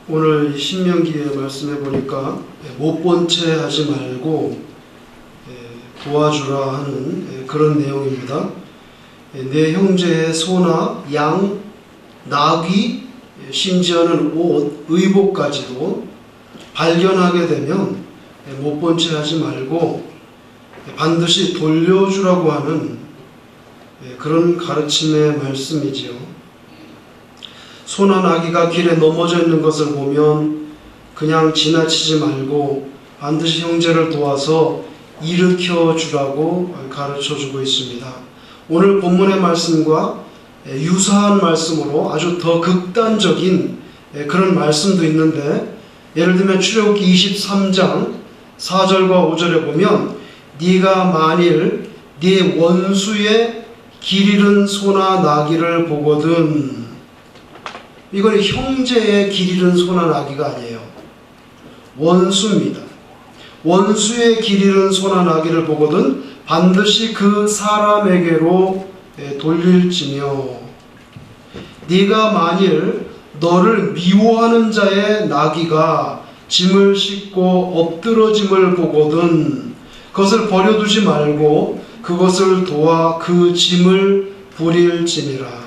오늘 신명기에 말씀해 보니까 못 본 채 하지 말고 도와주라 하는 그런 내용입니다. 내 형제의 소나 양, 나귀, 심지어는 옷, 의복까지도 발견하게 되면 못 본 채 하지 말고 반드시 돌려주라고 하는 그런 가르침의 말씀이지요. 소나 나귀가 길에 넘어져 있는 것을 보면 그냥 지나치지 말고 반드시 형제를 도와서 일으켜 주라고 가르쳐 주고 있습니다. 오늘 본문의 말씀과 유사한 말씀으로 아주 더 극단적인 그런 말씀도 있는데, 예를 들면 출애굽기 23장 4절과 5절에 보면 네가 만일 네 원수의 길 잃은 소나 나귀를 보거든, 이건 형제의 길 잃은 소나 나귀가 아니에요. 원수입니다. 원수의 길 잃은 소나 나귀를 보거든 반드시 그 사람에게로 돌릴지며, 네가 만일 너를 미워하는 자의 나귀가 짐을 싣고 엎드러짐을 보거든 그것을 버려두지 말고 그것을 도와 그 짐을 부릴지니라.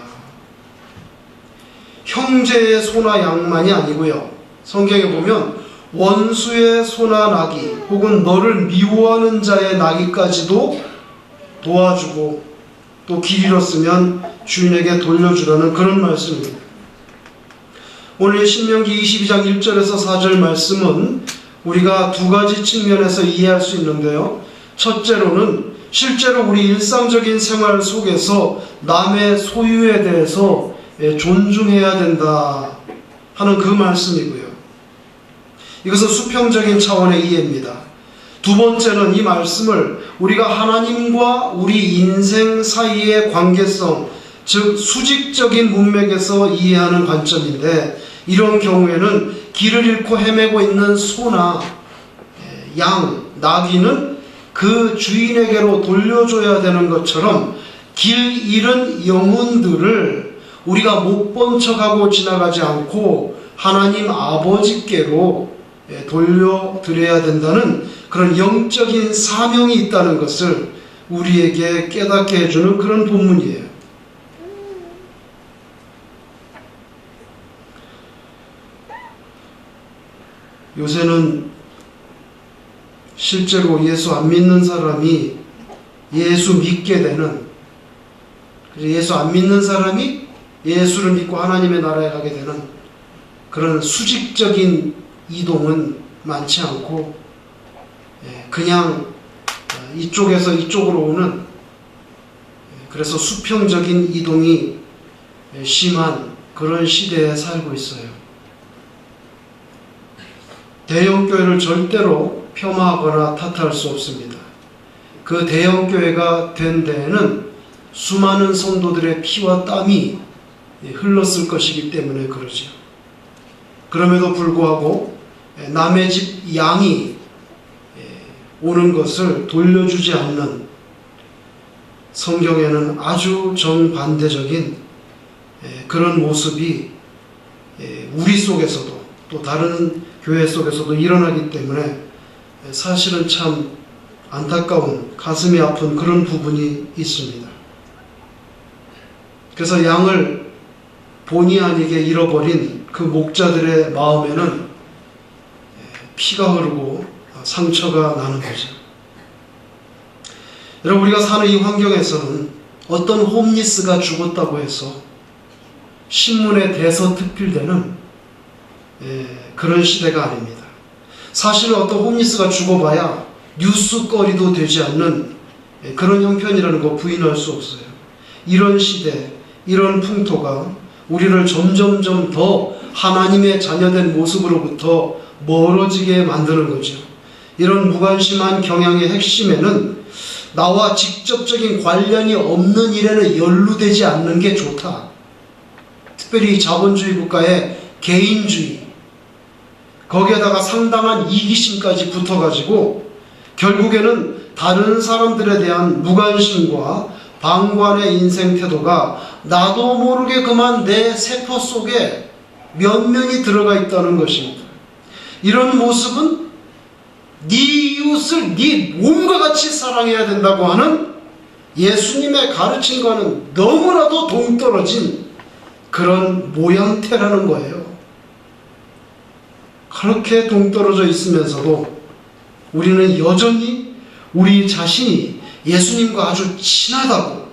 형제의 소나 양만이 아니고요, 성경에 보면 원수의 소나 나귀 혹은 너를 미워하는 자의 나귀까지도 도와주고 또 길 잃었으면 주인에게 돌려주라는 그런 말씀입니다. 오늘 신명기 22장 1절에서 4절 말씀은 우리가 두 가지 측면에서 이해할 수 있는데요. 첫째로는 실제로 우리 일상적인 생활 속에서 남의 소유에 대해서 존중해야 된다 하는 그 말씀이고요. 이것은 수평적인 차원의 이해입니다. 두 번째는 이 말씀을 우리가 하나님과 우리 인생 사이의 관계성, 즉 수직적인 문맥에서 이해하는 관점인데, 이런 경우에는 길을 잃고 헤매고 있는 소나 양, 나귀는 그 주인에게로 돌려줘야 되는 것처럼 길 잃은 영혼들을 우리가 못 본 척하고 지나가지 않고 하나님 아버지께로 돌려드려야 된다는 그런 영적인 사명이 있다는 것을 우리에게 깨닫게 해주는 그런 본문이에요. 요새는 실제로 예수 안 믿는 사람이 예수 믿게 되는, 예수 안 믿는 사람이 예수를 믿고 하나님의 나라에 가게 되는 그런 수직적인 이동은 많지 않고 그냥 이쪽에서 이쪽으로 오는, 그래서 수평적인 이동이 심한 그런 시대에 살고 있어요. 대형교회를 절대로 폄하하거나 탓할 수 없습니다. 그 대형교회가 된 데에는 수많은 성도들의 피와 땀이 흘렀을 것이기 때문에 그러죠. 그럼에도 불구하고 남의 집 양이 오는 것을 돌려주지 않는, 성경에는 아주 정반대적인 그런 모습이 우리 속에서도 또 다른 교회 속에서도 일어나기 때문에 사실은 참 안타까운, 가슴이 아픈 그런 부분이 있습니다. 그래서 양을 본의 아니게 잃어버린 그 목자들의 마음에는 피가 흐르고 상처가 나는 거죠. 여러분, 우리가 사는 이 환경에서는 어떤 홈리스가 죽었다고 해서 신문에 대서특필되는 그런 시대가 아닙니다. 사실 어떤 홈리스가 죽어봐야 뉴스거리도 되지 않는 그런 형편이라는 거 부인할 수 없어요. 이런 시대, 이런 풍토가 우리를 점점점 더 하나님의 자녀된 모습으로부터 멀어지게 만드는 거죠. 이런 무관심한 경향의 핵심에는 나와 직접적인 관련이 없는 일에는 연루되지 않는 게 좋다. 특별히 자본주의 국가의 개인주의, 거기에다가 상당한 이기심까지 붙어가지고 결국에는 다른 사람들에 대한 무관심과 방관의 인생 태도가 나도 모르게 그만 내 세포 속에 몇 명이 들어가 있다는 것입니다. 이런 모습은 네 이웃을 네 몸과 같이 사랑해야 된다고 하는 예수님의 가르침과는 너무나도 동떨어진 그런 모양태라는 거예요. 그렇게 동떨어져 있으면서도 우리는 여전히 우리 자신이 예수님과 아주 친하다고,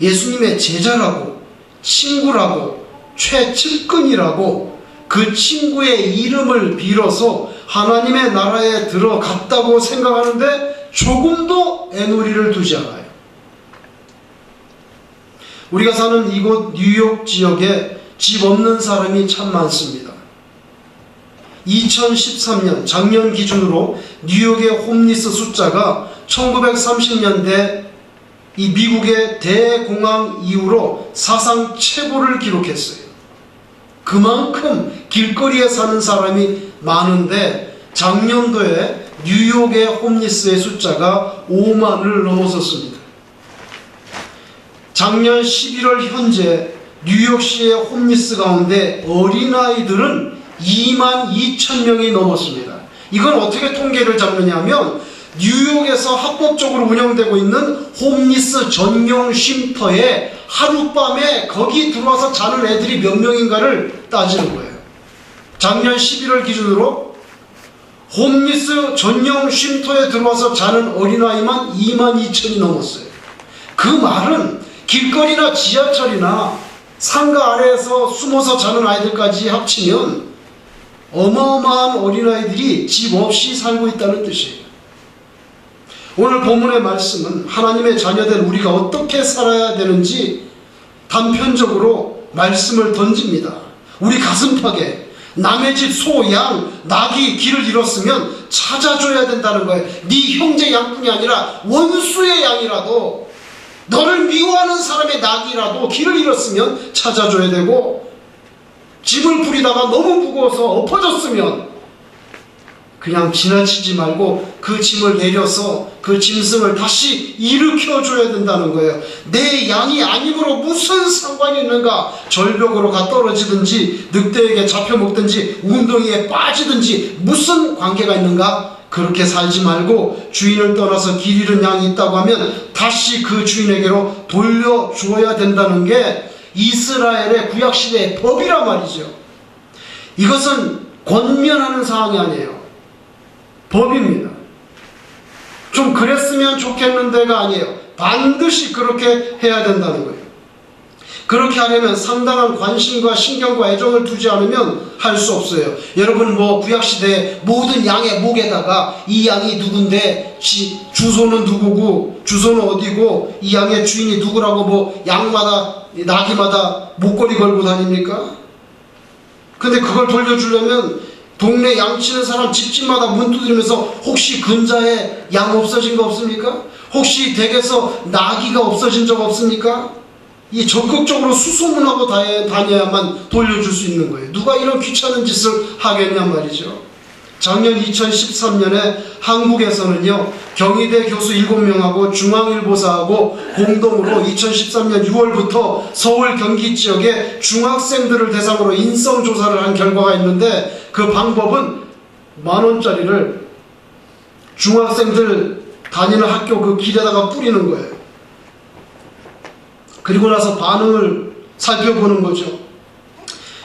예수님의 제자라고, 친구라고, 최측근이라고 그 친구의 이름을 빌어서 하나님의 나라에 들어갔다고 생각하는데 조금도 애누리를 두지 않아요. 우리가 사는 이곳 뉴욕 지역에 집 없는 사람이 참 많습니다. 2013년 작년 기준으로 뉴욕의 홈리스 숫자가 1930년대 이 미국의 대공황 이후로 사상 최고를 기록했어요. 그만큼 길거리에 사는 사람이 많은데 작년도에 뉴욕의 홈리스의 숫자가 5만을 넘어섰습니다. 작년 11월 현재 뉴욕시의 홈리스 가운데 어린아이들은 2만 2천 명이 넘었습니다. 이건 어떻게 통계를 잡느냐 하면 뉴욕에서 합법적으로 운영되고 있는 홈리스 전용 쉼터에 하룻밤에 거기 들어와서 자는 애들이 몇 명인가를 따지는 거예요. 작년 11월 기준으로 홈리스 전용 쉼터에 들어와서 자는 어린아이만 2만 2천이 넘었어요. 그 말은 길거리나 지하철이나 상가 아래에서 숨어서 자는 아이들까지 합치면 어마어마한 어린아이들이 집 없이 살고 있다는 뜻이에요. 오늘 본문의 말씀은 하나님의 자녀된 우리가 어떻게 살아야 되는지 단편적으로 말씀을 던집니다. 우리 가슴팍에 남의 집 소, 양, 낙이 길을 잃었으면 찾아줘야 된다는 거예요. 네 형제 양뿐이 아니라 원수의 양이라도, 너를 미워하는 사람의 낙이라도 길을 잃었으면 찾아줘야 되고, 짐을 부리다가 너무 무거워서 엎어졌으면 그냥 지나치지 말고 그 짐을 내려서 그 짐승을 다시 일으켜줘야 된다는 거예요. 내 양이 아니므로 무슨 상관이 있는가? 절벽으로 가 떨어지든지 늑대에게 잡혀먹든지 웅덩이에 빠지든지 무슨 관계가 있는가? 그렇게 살지 말고 주인을 떠나서 길 잃은 양이 있다고 하면 다시 그 주인에게로 돌려줘야 된다는 게 이스라엘의 구약시대의 법이란 말이죠. 이것은 권면하는 사항이 아니에요. 법입니다. 좀 그랬으면 좋겠는데가 아니에요. 반드시 그렇게 해야 된다는 거예요. 그렇게 하려면 상당한 관심과 신경과 애정을 두지 않으면 할 수 없어요. 여러분 구약시대에 모든 양의 목에다가 이 양이 누군데 주소는 누구고 주소는 어디고 이 양의 주인이 누구라고 양마다 나귀마다 목걸이 걸고 다닙니까? 근데 그걸 돌려주려면 동네 양치는 사람 집집마다 문 두드리면서 혹시 근자에 양 없어진 거 없습니까? 혹시 댁에서 나귀가 없어진 적 없습니까? 이 적극적으로 수소문하고 다녀야만 돌려줄 수 있는 거예요. 누가 이런 귀찮은 짓을 하겠냐 말이죠. 작년 2013년에 한국에서는요, 경희대 교수 7명하고 중앙일보사하고 공동으로 2013년 6월부터 서울 경기 지역의 중학생들을 대상으로 인성조사를 한 결과가 있는데, 그 방법은 10,000원짜리를 중학생들 다니는 학교 그 길에다가 뿌리는 거예요. 그리고 나서 반응을 살펴보는 거죠.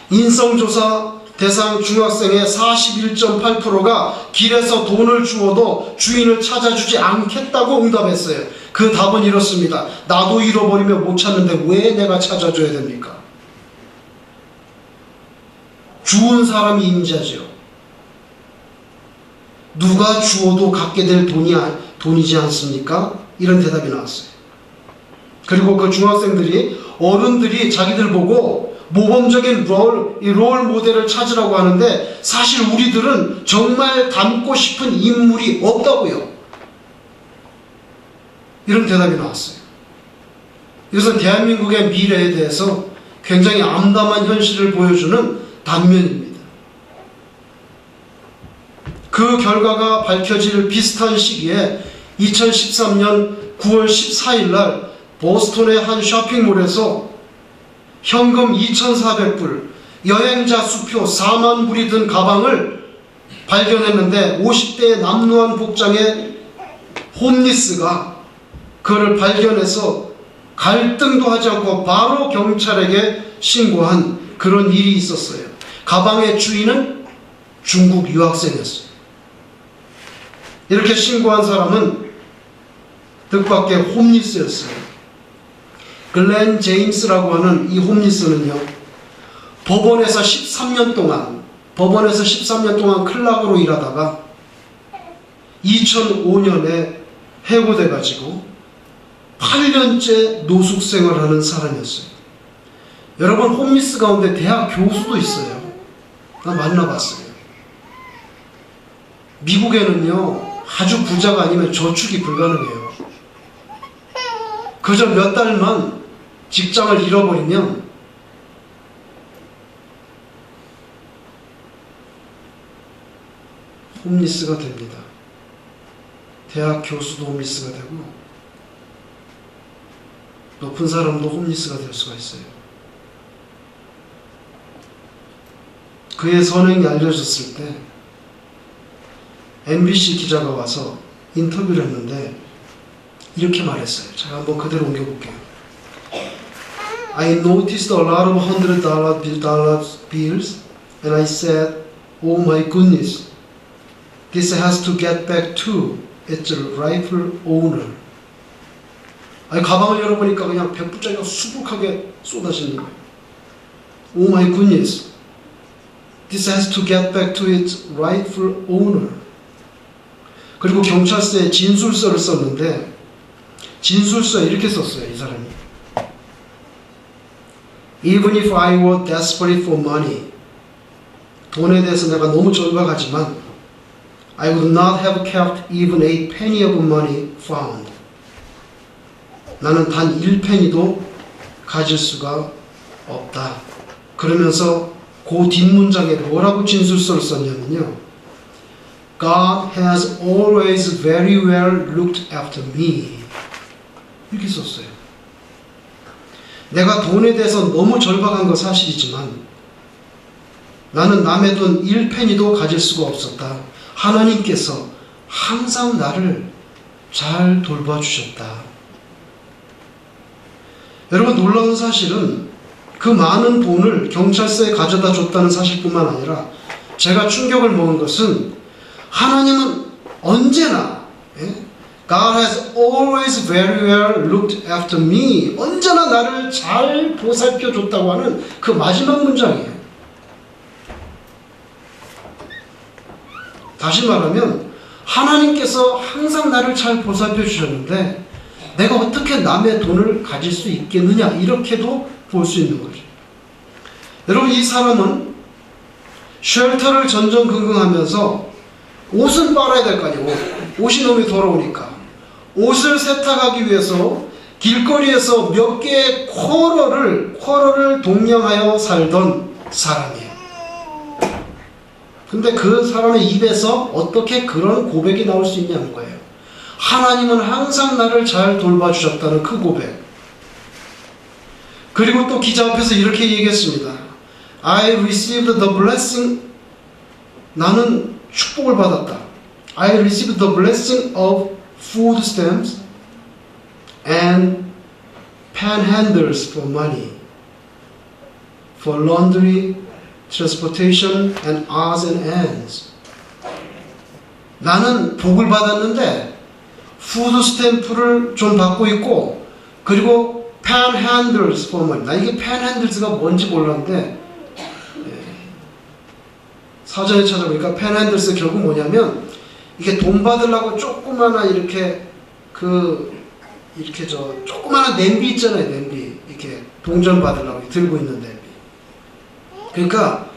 인성조사 대상 중학생의 41.8%가 길에서 돈을 주어도 주인을 찾아주지 않겠다고 응답했어요. 그 답은 이렇습니다. 나도 잃어버리면 못 찾는데 왜 내가 찾아줘야 됩니까? 주운 사람이 임자죠. 누가 주어도 갖게 될 돈이지 않습니까? 이런 대답이 나왔어요. 그리고 그 중학생들이 어른들이 자기들 보고 모범적인 롤 모델을 찾으라고 하는데 사실 우리들은 정말 닮고 싶은 인물이 없다고요. 이런 대답이 나왔어요. 이것은 대한민국의 미래에 대해서 굉장히 암담한 현실을 보여주는 단면입니다. 그 결과가 밝혀질 비슷한 시기에 2013년 9월 14일 날 보스턴의 한 쇼핑몰에서 현금 2,400불, 여행자 수표 4만 불이 든 가방을 발견했는데 50대의 남루한 복장의 홈리스가 그를 발견해서 갈등도 하지 않고 바로 경찰에게 신고한 그런 일이 있었어요. 가방의 주인은 중국 유학생이었어요. 이렇게 신고한 사람은 뜻밖의 홈리스였어요. 글렌 제임스라고 하는 이 홈리스는요, 법원에서 13년 동안 클락으로 일하다가 2005년에 해고돼 가지고 8년째 노숙 생활하는 사람이었어요. 여러분, 홈리스 가운데 대학 교수도 있어요. 나 만나봤어요. 미국에는요, 아주 부자가 아니면 저축이 불가능해요. 그저 몇 달만 직장을 잃어버리면 홈리스가 됩니다. 대학 교수도 홈리스가 되고 높은 사람도 홈리스가 될 수가 있어요. 그의 선행이 알려졌을 때 MBC 기자가 와서 인터뷰를 했는데 이렇게 말했어요. 제가 한번 그대로 옮겨볼게요. I noticed a lot of $100 bills and I said, oh my goodness, this has to get back to its rightful owner. 아니, 가방을 열어보니까 그냥 100불짜리가 수북하게 쏟아지는 거예요. Oh my goodness, this has to get back to its rightful owner. 그리고 경찰서에 진술서를 썼는데 진술서에 이렇게 썼어요. 이 사람이 Even if I were desperate for money, 돈에 대해서 내가 너무 절박하지만 I would not have kept even a penny of money found. 나는 단 1페니도 가질 수가 없다. 그러면서 그 뒷문장에 뭐라고 진술서를 썼냐면요, God has always very well looked after me. 이렇게 썼어요. 내가 돈에 대해서 너무 절박한 건 사실이지만 나는 남의 돈 1페니도 가질 수가 없었다. 하나님께서 항상 나를 잘 돌봐주셨다. 여러분, 놀라운 사실은 그 많은 돈을 경찰서에 가져다 줬다는 사실뿐만 아니라 제가 충격을 먹은 것은 하나님은 언제나 God has always very well looked after me. 언제나 나를 잘 보살펴 줬다고 하는 그 마지막 문장이에요. 다시 말하면 하나님께서 항상 나를 잘 보살펴 주셨는데 내가 어떻게 남의 돈을 가질 수 있겠느냐, 이렇게도 볼 수 있는 거죠. 여러분, 이 사람은 쉘터를 전전긍긍하면서 옷은 빨아야 될 거 아니에요. 옷이 너무 더러우니까 옷을 세탁하기 위해서 길거리에서 몇 개의 쿼러를 동냥하여 살던 사람이에요. 근데 그 사람의 입에서 어떻게 그런 고백이 나올 수 있냐는 거예요. 하나님은 항상 나를 잘 돌봐주셨다는 그 고백. 그리고 또 기자 앞에서 이렇게 얘기했습니다. I received the blessing. 나는 축복을 받았다. I received the blessing of food stamps and panhandles for money, for laundry, transportation, and odds and ends. 나는 복을 받았는데 푸드 스탬프를 좀 받고 있고, 그리고 panhandles for money. 나 이게 panhandles가 뭔지 몰랐는데 사전에 찾아보니까 panhandles 결국 뭐냐면 이게 돈 받으려고 조그마한 이렇게 조그마한 냄비 있잖아요. 냄비 이렇게 동전 받으려고 들고 있는 냄비. 그러니까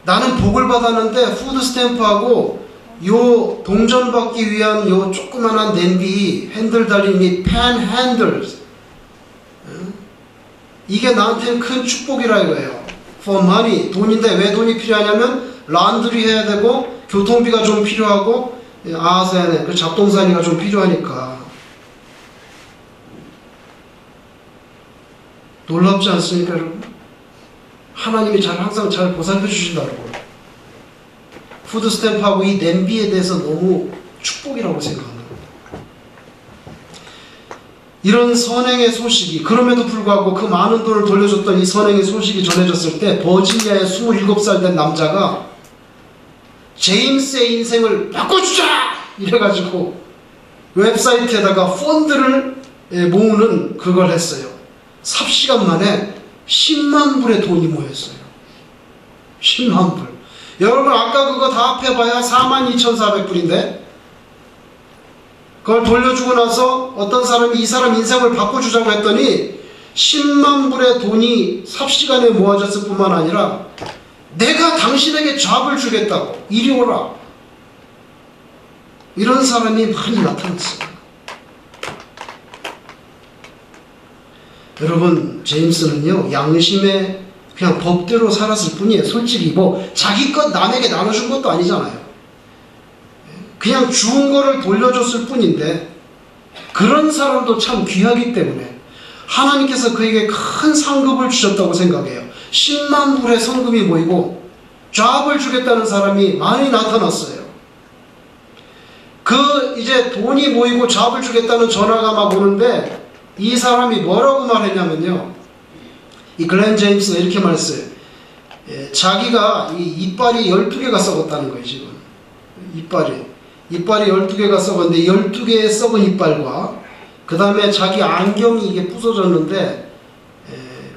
나는 복을 받았는데 푸드 스탬프하고 요 동전 받기 위한 요 조그마한 냄비 핸들 달린 이 panhandles, 이게 나한테는 큰 축복이라 이거예요. For money, 돈인데 왜 돈이 필요하냐면 란드리 해야 되고 교통비가 좀 필요하고 아세네, 그 잡동사니가 좀 필요하니까. 놀랍지 않습니까, 여러분? 하나님이 항상 잘 보살펴 주신다고. 푸드스탬프하고 이 냄비에 대해서 너무 축복이라고 생각합니다. 이런 선행의 소식이, 그럼에도 불구하고 그 많은 돈을 돌려줬던 이 선행의 소식이 전해졌을 때 버지니아의 27살 된 남자가 제임스의 인생을 바꿔주자! 이래가지고 웹사이트에다가 펀드를 모으는 그걸 했어요. 삽시간 만에 10만 불의 돈이 모였어요. 10만 불. 여러분 아까 그거 다 합해봐야 42,400불인데 그걸 돌려주고 나서 어떤 사람이 이 사람 인생을 바꿔주자고 했더니 10만 불의 돈이 삽시간에 모아졌을 뿐만 아니라 내가 당신에게 잡을 주겠다고, 이리 오라, 이런 사람이 많이 나타났어요. 여러분 제임스는요 양심에 그냥 법대로 살았을 뿐이에요. 솔직히 뭐 자기 것 남에게 나눠준 것도 아니잖아요. 그냥 주운 거를 돌려줬을 뿐인데 그런 사람도 참 귀하기 때문에 하나님께서 그에게 큰 상급을 주셨다고 생각해요. 10만 불의 성금이 모이고 잡을 주겠다는 사람이 많이 나타났어요. 이제 돈이 모이고 잡을 주겠다는 전화가 막 오는데 이 사람이 뭐라고 말했냐면요, 이 글렌 제임스가 이렇게 말했어요. 자기가 이 이빨이 12개가 썩었다는 거예요. 지금 이빨이 12개가 썩었는데 12개의 썩은 이빨과 그 다음에 자기 안경이 이게 부서졌는데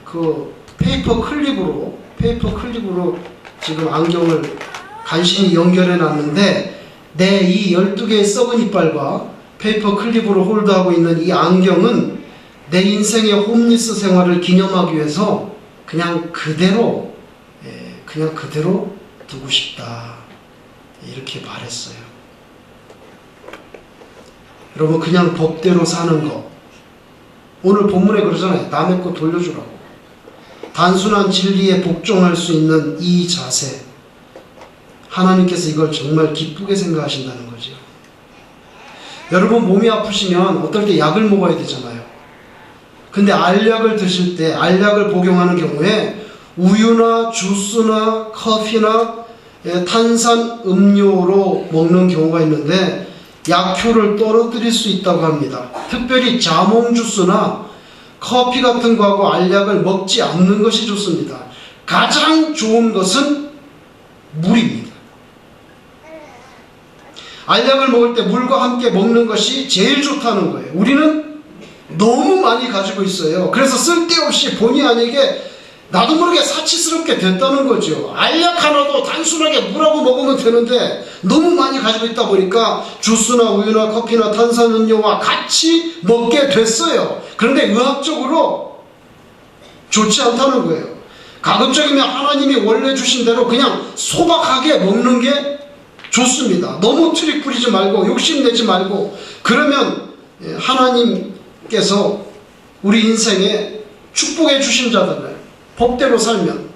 그 페이퍼 클립으로 지금 안경을 간신히 연결해 놨는데 내 이 12개의 썩은 이빨과 페이퍼 클립으로 홀드하고 있는 이 안경은 내 인생의 홈리스 생활을 기념하기 위해서 그냥 그대로 두고 싶다, 이렇게 말했어요. 여러분 그냥 법대로 사는 거, 오늘 본문에 그러잖아요. 남의 거 돌려주라고. 단순한 진리에 복종할 수 있는 이 자세, 하나님께서 이걸 정말 기쁘게 생각하신다는 거죠. 여러분 몸이 아프시면 어떨 때 약을 먹어야 되잖아요. 근데 알약을 드실 때, 알약을 복용하는 경우에 우유나 주스나 커피나 탄산 음료로 먹는 경우가 있는데 약효를 떨어뜨릴 수 있다고 합니다. 특별히 자몽 주스나 커피 같은 거하고 알약을 먹지 않는 것이 좋습니다. 가장 좋은 것은 물입니다. 알약을 먹을 때 물과 함께 먹는 것이 제일 좋다는 거예요. 우리는 너무 많이 가지고 있어요. 그래서 쓸데없이 본의 아니게 나도 모르게 사치스럽게 됐다는 거죠. 알약 하나도 단순하게 물하고 먹으면 되는데 너무 많이 가지고 있다 보니까 주스나 우유나 커피나 탄산음료와 같이 먹게 됐어요. 그런데 의학적으로 좋지 않다는 거예요. 가급적이면 하나님이 원래 주신 대로 그냥 소박하게 먹는 게 좋습니다. 너무 트릭 부리지 말고 욕심내지 말고, 그러면 하나님께서 우리 인생에 축복해 주신 자들을 법대로 살면,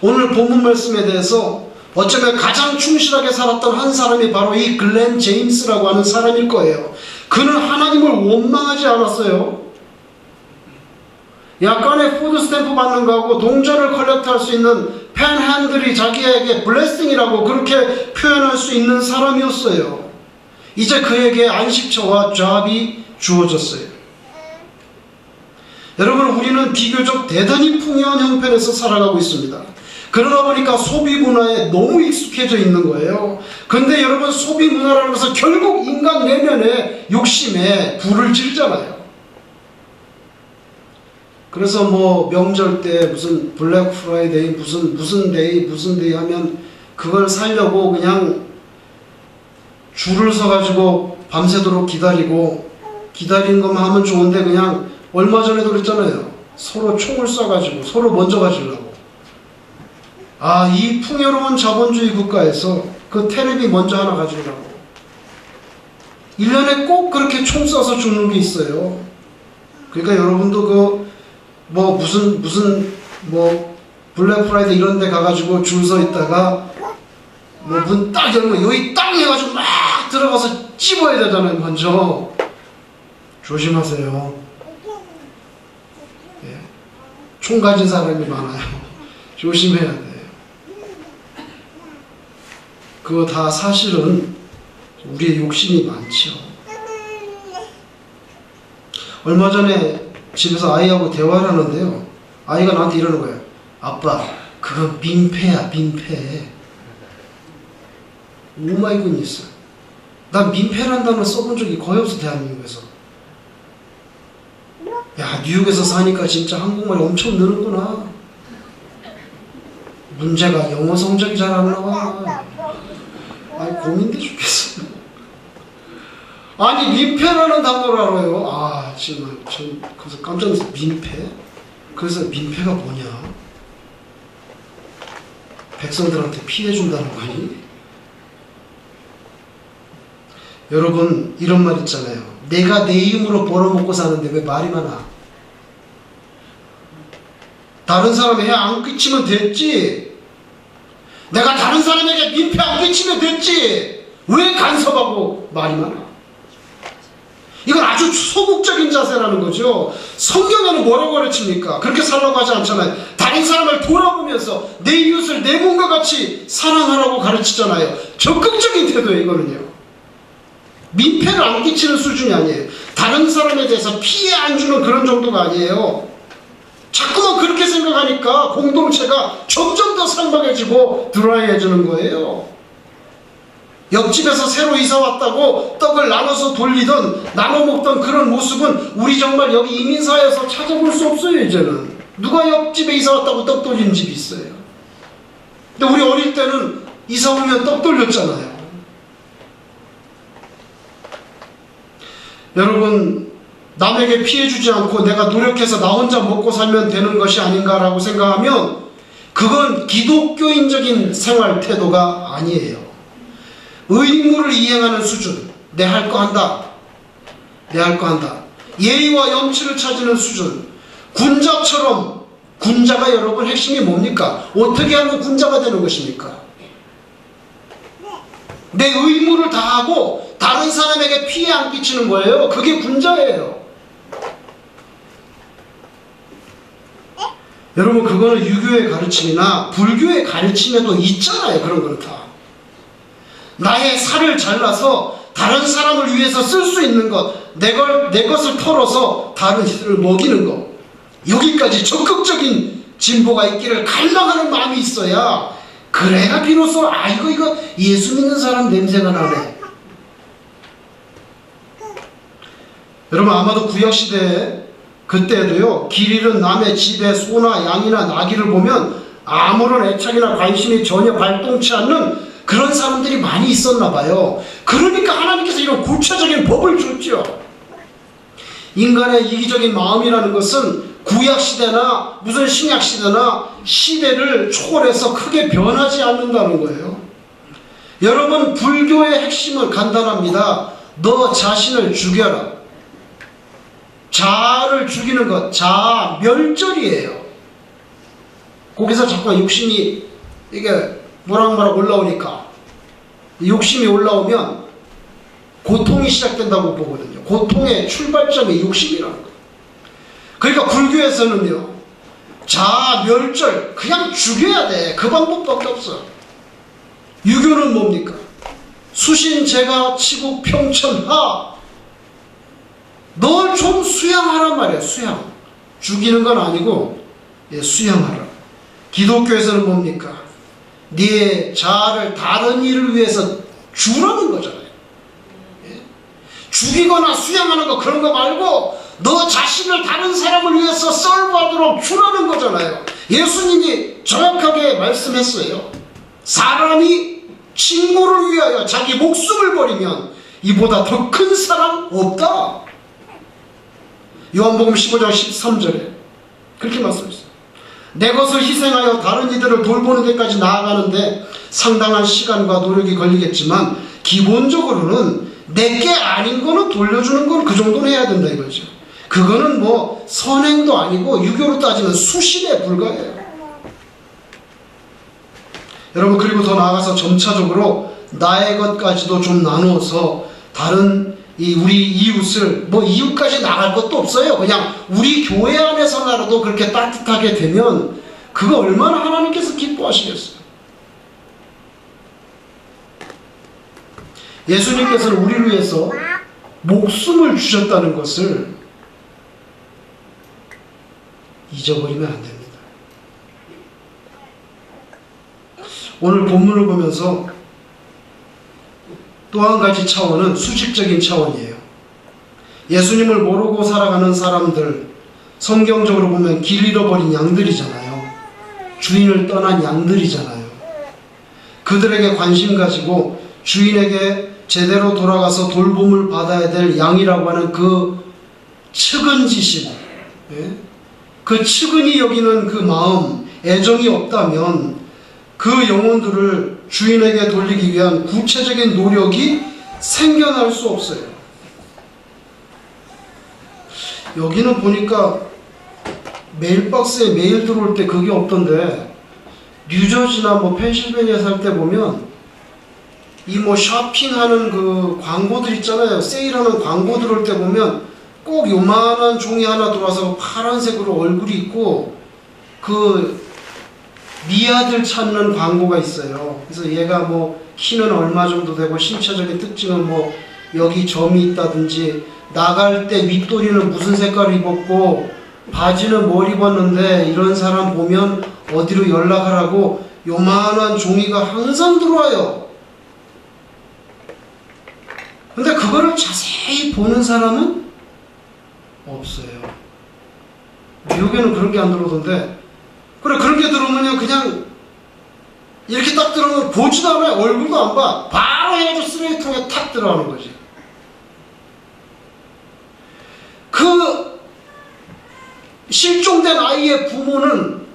오늘 본문 말씀에 대해서 어쩌면 가장 충실하게 살았던 한 사람이 바로 이 글렌 제임스라고 하는 사람일 거예요. 그는 하나님을 원망하지 않았어요. 약간의 푸드스탬프 받는 거하고 동전을 컬렉트할 수 있는 펜핸들이 자기에게 블레싱이라고 그렇게 표현할 수 있는 사람이었어요. 이제 그에게 안식처와 잡이 주어졌어요. 여러분 우리는 비교적 대단히 풍요한 형편에서 살아가고 있습니다. 그러다 보니까 소비 문화에 너무 익숙해져 있는 거예요. 근데 여러분 소비 문화라는 것은 결국 인간 내면의 욕심에 불을 지르잖아요. 그래서 뭐 명절 때 무슨 블랙 프라이데이 무슨 데이 하면 그걸 사려고 그냥 줄을 서가지고 밤새도록 기다리는 것만 하면 좋은데, 그냥 얼마 전에도 그랬잖아요. 서로 총을 쏴가지고 서로 먼저 가지려고. 이 풍요로운 자본주의 국가에서 그 테레비 먼저 하나 가지려고 1년에 꼭 그렇게 총 쏴서 죽는 게 있어요. 그러니까 여러분도 무슨 블랙 프라이데이 이런 데 가가지고 줄 서 있다가 문 딱 열면 여기 딱 해가지고 막 들어가서 찝어야 되잖아요. 먼저 조심하세요. 총 가진 사람이 많아요. 조심해야 돼요. 그거 다 사실은 우리의 욕심이 많죠. 얼마 전에 집에서 아이하고 대화를 하는데요. 아이가 나한테 이러는 거예요. 아빠, 그건 민폐야, 민폐. 오마이 굿니스. 난 민폐란 단어 써본 적이 거의 없어, 대한민국에서. 야, 뉴욕에서 사니까 진짜 한국말이 엄청 느는구나. 문제가 영어 성적이 잘 안 나와. 아니, 고민돼 죽겠어. 아니, 민폐라는 단어를 알아요. 아, 정말 전 그래서 깜짝 놀랐어요. 민폐? 그래서 민폐가 뭐냐? 백성들한테 피해 준다는 거니? 여러분, 이런 말 있잖아요. 내가 내 힘으로 벌어먹고 사는데 왜 말이 많아? 다른 사람에 해 안 끼치면 됐지. 내가 다른 사람에게 민폐 안 끼치면 됐지. 왜 간섭하고 말이 많아? 이건 아주 소극적인 자세라는 거죠. 성경에는 뭐라고 가르칩니까? 그렇게 살라고 하지 않잖아요. 다른 사람을 돌아보면서 내 이웃을 내 몸과 같이 사랑하라고 가르치잖아요. 적극적인 태도예요, 이거는요. 민폐를 안 끼치는 수준이 아니에요. 다른 사람에 대해서 피해 안 주는 그런 정도가 아니에요. 자꾸만 그렇게 생각하니까 공동체가 점점 더 상박해지고 드라이해지는 거예요. 옆집에서 새로 이사 왔다고 떡을 나눠서 돌리던 나눠 먹던 그런 모습은 우리 정말 여기 이민사회에서 찾아볼 수 없어요. 이제는 누가 옆집에 이사 왔다고 떡 돌리는 집이 있어요. 근데 우리 어릴 때는 이사 오면 떡 돌렸잖아요. 여러분, 남에게 피해 주지 않고 내가 노력해서 나 혼자 먹고 살면 되는 것이 아닌가라고 생각하면 그건 기독교인적인 생활 태도가 아니에요. 의무를 이행하는 수준. 내 할 거 한다. 내 할 거 한다. 예의와 염치를 찾는 수준. 군자처럼. 군자가 여러분 핵심이 뭡니까? 어떻게 하면 군자가 되는 것입니까? 내 의무를 다하고 다른 사람에게 피해 안 끼치는 거예요. 그게 군자예요. 여러분, 그거는 유교의 가르침이나 불교의 가르침에도 있잖아요. 그런 거는 다. 나의 살을 잘라서 다른 사람을 위해서 쓸 수 있는 것, 내 것을 털어서 다른 이들을 먹이는 것, 여기까지 적극적인 진보가 있기를 갈망하는 마음이 있어야 그래야 비로소 이거 예수 믿는 사람 냄새가 나네. 여러분, 아마도 구약시대에 그때도요, 길 잃은 남의 집에 소나 양이나 나귀를 보면 아무런 애착이나 관심이 전혀 발동치 않는 그런 사람들이 많이 있었나 봐요. 그러니까 하나님께서 이런 구체적인 법을 줬죠. 인간의 이기적인 마음이라는 것은 구약시대나 무슨 신약시대나 시대를 초월해서 크게 변하지 않는다는 거예요. 여러분, 불교의 핵심은 간단합니다. 너 자신을 죽여라. 자아를 죽이는 것, 자아 멸절이에요. 거기서 자꾸 욕심이 이게 모락모락 올라오니까, 욕심이 올라오면 고통이 시작된다고 보거든요. 고통의 출발점이 욕심이라는 거예요. 그러니까 불교에서는요, 자아 멸절, 그냥 죽여야 돼. 그 방법밖에 없어. 유교는 뭡니까? 수신제가 치국 평천하. 널 좀 수양하란 말이에요. 수양. 죽이는 건 아니고 수양하라. 기독교에서는 뭡니까? 네 자아를 다른 일을 위해서 주라는 거잖아요. 죽이거나 수양하는 거 그런 거 말고 너 자신을 다른 사람을 위해서 썰바도록 주라는 거잖아요. 예수님이 정확하게 말씀했어요. 사람이 친구를 위하여 자기 목숨을 버리면 이보다 더 큰 사랑 없다. 요한복음 15장 13절에 그렇게 말씀했어요. 내 것을 희생하여 다른 이들을 돌보는 데까지 나아가는데 상당한 시간과 노력이 걸리겠지만 기본적으로는 내게 아닌 거는 돌려주는 건 그 정도는 해야 된다 이거죠. 그거는 뭐 선행도 아니고 유교로 따지면 수신에 불과해요. 여러분, 그리고 더 나아가서 점차적으로 나의 것까지도 좀 나누어서 다른 우리 이웃을, 뭐 이웃까지 나갈 것도 없어요. 그냥 우리 교회 안에서라도 그렇게 따뜻하게 되면 그거 얼마나 하나님께서 기뻐하시겠어요. 예수님께서는 우리를 위해서 목숨을 주셨다는 것을 잊어버리면 안 됩니다. 오늘 본문을 보면서 또 한 가지 차원은 수직적인 차원이에요. 예수님을 모르고 살아가는 사람들, 성경적으로 보면 길 잃어버린 양들이잖아요. 주인을 떠난 양들이잖아요. 그들에게 관심 가지고 주인에게 제대로 돌아가서 돌봄을 받아야 될 양이라고 하는 그 측은지심, 그 측은히 여기는 그 마음, 애정이 없다면 그 영혼들을 주인에게 돌리기 위한 구체적인 노력이 생겨날 수 없어요. 여기는 보니까 메일박스에 메일 들어올 때 그게 없던데, 뉴저지나 뭐 펜실베니아 살 때 보면 이 뭐 쇼핑하는 그 광고들 있잖아요. 세일하는 광고 들어올 때 보면 꼭 요만한 종이 하나 들어와서 파란색으로 얼굴이 있고 그 미아들 찾는 광고가 있어요. 그래서 얘가 뭐 키는 얼마 정도 되고 신체적인 특징은 뭐 여기 점이 있다든지, 나갈 때 윗도리는 무슨 색깔을 입었고 바지는 뭘 입었는데 이런 사람 보면 어디로 연락하라고 요만한 종이가 항상 들어와요. 근데 그거를 자세히 보는 사람은 없어요. 미국에는 그런 게 안 들어오던데, 그래, 그런 게 들어오면 그냥 이렇게 딱 들어오면 보지도 않아요. 얼굴도 안 봐. 바로 해가지고 쓰레기통에 탁 들어가는 거지. 그 실종된 아이의 부모는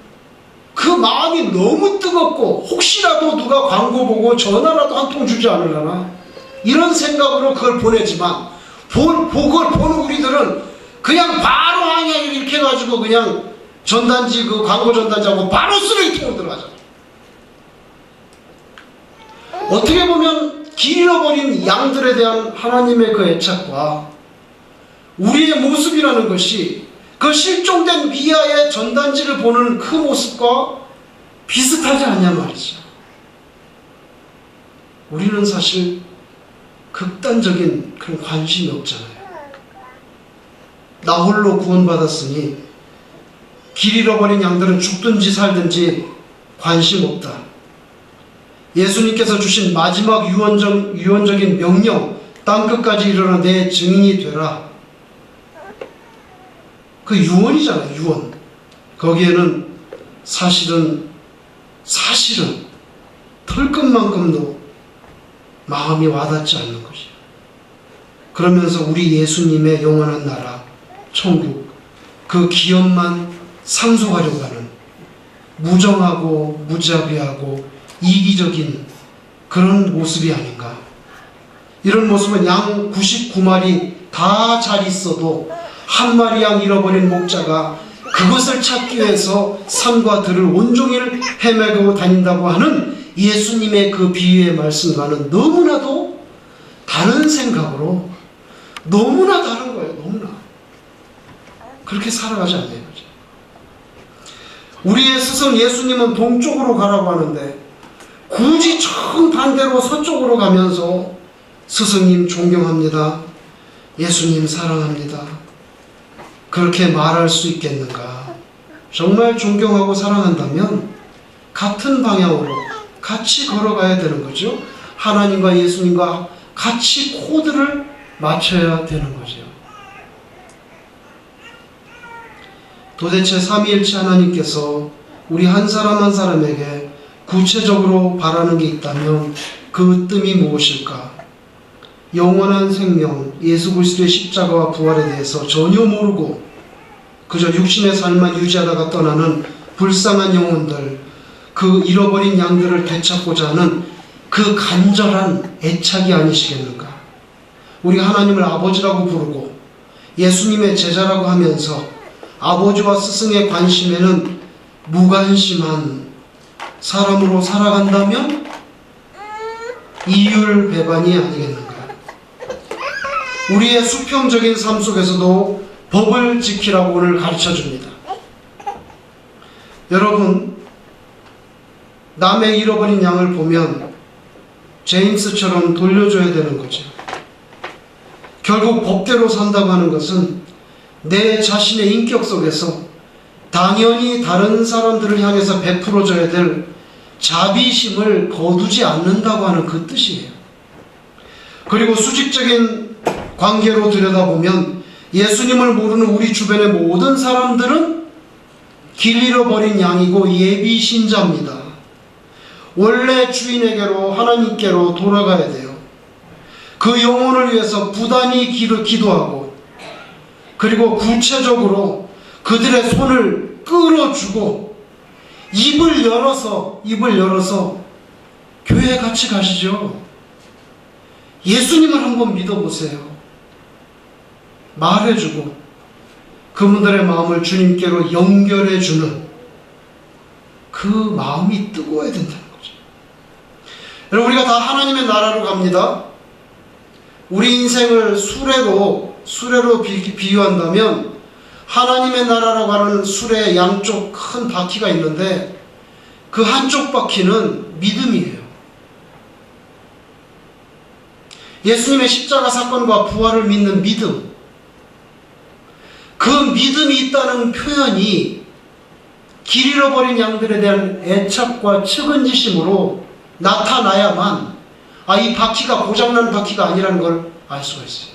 그 마음이 너무 뜨겁고 혹시라도 누가 광고 보고 전화라도 한 통 주지 않으려나 이런 생각으로 그걸 보내지만, 그걸 보는 우리들은 그냥 바로 항해를 이렇게 해가지고 그냥 전단지, 그 광고 전단지하고 바로 쓰레기통으로 들어가잖아요. 어떻게 보면 길 잃어버린 양들에 대한 하나님의 그 애착과 우리의 모습이라는 것이 그 실종된 미아의 전단지를 보는 그 모습과 비슷하지 않냐 말이죠. 우리는 사실 극단적인 그런 관심이 없잖아요. 나 홀로 구원받았으니 길 잃어버린 양들은 죽든지 살든지 관심 없다. 예수님께서 주신 마지막 유언적인 명령, 땅끝까지 이르러 내 증인이 되라. 그 유언이잖아요, 유언. 거기에는 사실은 털끝만큼도 마음이 와닿지 않는 것이에요. 그러면서 우리 예수님의 영원한 나라, 천국, 그 기업만 상속하려고 하는 무정하고 무자비하고 이기적인 그런 모습이 아닌가. 이런 모습은 양 99마리 다 잘 있어도 한 마리 양 잃어버린 목자가 그것을 찾기 위해서 산과 들을 온종일 헤매고 다닌다고 하는 예수님의 그 비유의 말씀과는 너무나도 다른 생각으로, 너무나 다른 거예요. 너무나 그렇게 살아가지 않는 거죠. 우리의 스승 예수님은 동쪽으로 가라고 하는데 굳이 정반대로 서쪽으로 가면서 스승님 존경합니다, 예수님 사랑합니다, 그렇게 말할 수 있겠는가? 정말 존경하고 사랑한다면 같은 방향으로 같이 걸어가야 되는 거죠. 하나님과 예수님과 같이 코드를 맞춰야 되는 거죠. 도대체 삼위일체 하나님께서 우리 한 사람 한 사람에게 구체적으로 바라는 게 있다면 그 뜸이 무엇일까? 영원한 생명, 예수 그리스도의 십자가와 부활에 대해서 전혀 모르고 그저 육신의 삶만 유지하다가 떠나는 불쌍한 영혼들, 그 잃어버린 양들을 되찾고자 하는 그 간절한 애착이 아니시겠는가? 우리 하나님을 아버지라고 부르고 예수님의 제자라고 하면서 아버지와 스승의 관심에는 무관심한 사람으로 살아간다면 이율배반이 아니겠는가? 우리의 수평적인 삶 속에서도 법을 지키라고 오늘 가르쳐 줍니다. 여러분, 남의 잃어버린 양을 보면 제임스처럼 돌려줘야 되는 거죠. 결국 법대로 산다고 하는 것은 내 자신의 인격 속에서 당연히 다른 사람들을 향해서 베풀어줘야 될 자비심을 거두지 않는다고 하는 그 뜻이에요. 그리고 수직적인 관계로 들여다보면 예수님을 모르는 우리 주변의 모든 사람들은 길 잃어버린 양이고 예비 신자입니다. 원래 주인에게로 하나님께로 돌아가야 돼요. 그 영혼을 위해서 부단히 기도하고 그리고 구체적으로 그들의 손을 끌어주고 입을 열어서 교회에 같이 가시죠. 예수님을 한번 믿어보세요. 말해주고 그분들의 마음을 주님께로 연결해주는 그 마음이 뜨거워야 된다는 거죠. 여러분, 우리가 다 하나님의 나라로 갑니다. 우리 인생을 수레로 비유한다면 하나님의 나라라고 하는 수레의 양쪽 큰 바퀴가 있는데 그 한쪽 바퀴는 믿음이에요. 예수님의 십자가 사건과 부활을 믿는 믿음, 그 믿음이 있다는 표현이 길 잃어버린 양들에 대한 애착과 측은지심으로 나타나야만 이 바퀴가 고장난 바퀴가 아니라는 걸 알 수가 있어요.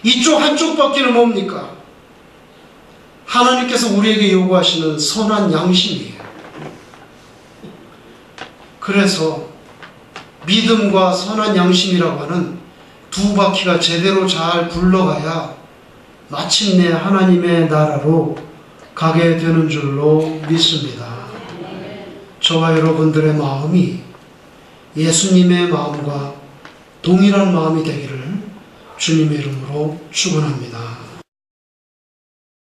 이쪽 한쪽 바퀴는 뭡니까? 하나님께서 우리에게 요구하시는 선한 양심이에요. 그래서 믿음과 선한 양심이라고 하는 두 바퀴가 제대로 잘 굴러가야 마침내 하나님의 나라로 가게 되는 줄로 믿습니다. 저와 여러분들의 마음이 예수님의 마음과 동일한 마음이 되기를 주님의 이름으로 축원합니다.